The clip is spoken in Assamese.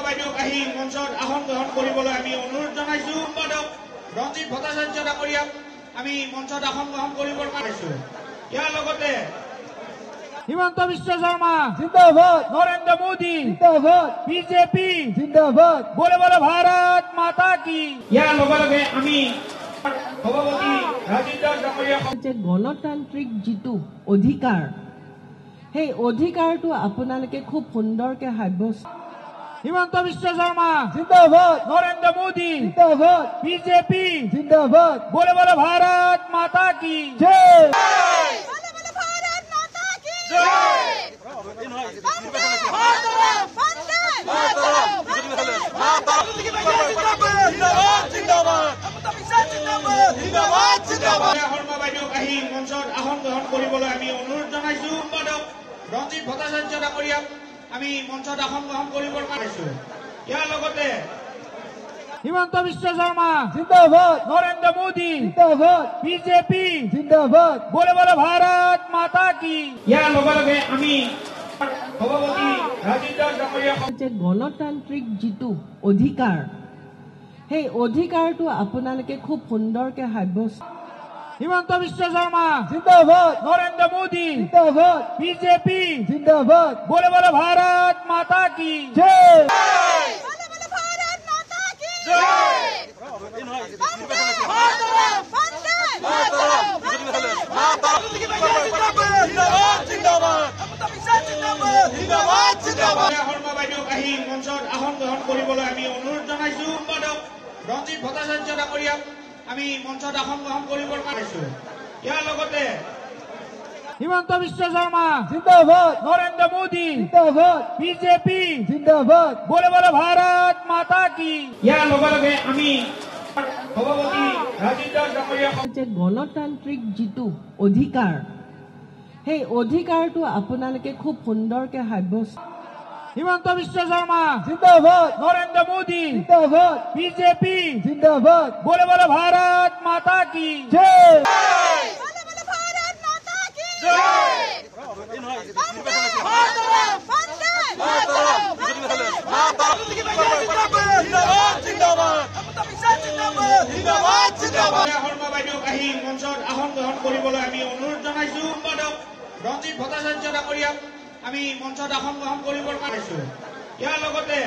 বাইদেউক আহি মঞ্চত আসন গ্ৰহণ কৰিবলৈ আমি অনুৰোধ জনাইছো। সম্পাদক ৰঞ্জিত ভট্টাচাৰ্য ডাঙৰীয়াক আমি মঞ্চত আসন গ্ৰহণ কৰিবৰ কাৰণেছো। ইয়াৰ লগতে হিমন্ত বিশ্ব শৰ্মা জিন্দাবাদ, নৰেন্দ্ৰ মোদী জিন্দাবাদ, বিজেপি জিন্দাবাদ, বলে বলে ভাৰত মাতা কি। ইয়াৰ লগে লগে আমি সভাপতি ৰাজেন্দ্ৰ ডাঙৰীয়াক গণতান্ত্ৰিক যিটো অধিকাৰ, সেই অধিকাৰটো আপোনালোকে খুব সুন্দৰকে সাব্যস্ত। হিমন্ত বিশ্ব শৰ্মা জিন্দাবাদ, নৰেন্দ্ৰ মোদী জিন্দাবাদ, বিজেপি জিন্দাবাদ, বলে বলে ভাৰত মাতা কি জয়। বাইদেউক আহি মঞ্চত আসন গ্ৰহণ কৰিবলৈ আমি অনুৰোধ জনাইছো। সম্পাদক ৰঞ্জিত ভট্টাচাৰ্য ডাঙৰীয়াক আমি মঞ্চত আসন গ্ৰহণ কৰিবৰ কাৰণেছো। ইয়াৰ লগতে হিমন্ত বিশ্ব শৰ্মা জিন্দাবাদ, নৰেন্দ্ৰ মোদী জিন্দাবাদ, বিজেপি জিন্দাবাদ, বলে বলে ভাৰত মাতা কি। ইয়াৰ লগে লগে আমি সভাপতি ৰাজেন্দ্ৰ ডাঙৰীয়াক গণতান্ত্ৰিক যিটো অধিকাৰ, সেই অধিকাৰটো আপোনালোকে খুব সুন্দৰকে সাব্যস্ত। হিমন্ত বিশ্ব শৰ্মা জিন্দাবাদ, নৰেন্দ্ৰ মোদী জিন্দাবাদ, বিজেপি জিন্দাবাদ, বলে বলে ভাৰত মাতা কি জয়। বাইদেউক আহি মঞ্চত আসন গ্ৰহণ কৰিবলৈ আমি অনুৰোধ জনাইছো। সম্পাদক ৰঞ্জিত ভট্টাচাৰ্য ডাঙৰীয়াক আমি মঞ্চত আসন গ্ৰহণ কৰিবৰ কাৰণেছো। ইয়াৰ লগতে হিমন্ত বিশ্ব শৰ্মা জিন্দাবাদ, নৰেন্দ্ৰ মোদী জিন্দাবাদ, বিজেপি জিন্দাবাদ, বলে বলে ভাৰত মাতা কি। ইয়াৰ লগে লগে আমি সভাপতি ৰাজেন্দ্ৰ ডাঙৰীয়াক গণতান্ত্ৰিক যিটো অধিকাৰ, সেই অধিকাৰটো আপোনালোকে খুব সুন্দৰকে সাব্যস্ত। হিমন্ত বিশ্ব শৰ্মা জিন্দাবাদ, নৰেন্দ্ৰ মোদী জিন্দাবাদ, বিজেপি জিন্দাবাদ, বলে বলে ভাৰত মাতা কি জয়। বাইদেউক আহি মঞ্চত আসন গ্ৰহণ কৰিবলৈ আমি অনুৰোধ জনাইছো। সম্পাদক ৰঞ্জিত ভট্টাচাৰ্য ডাঙৰীয়াক আমি মঞ্চত আসন গ্ৰহণ কৰিবৰ কাৰণেছো। ইয়াৰ লগতে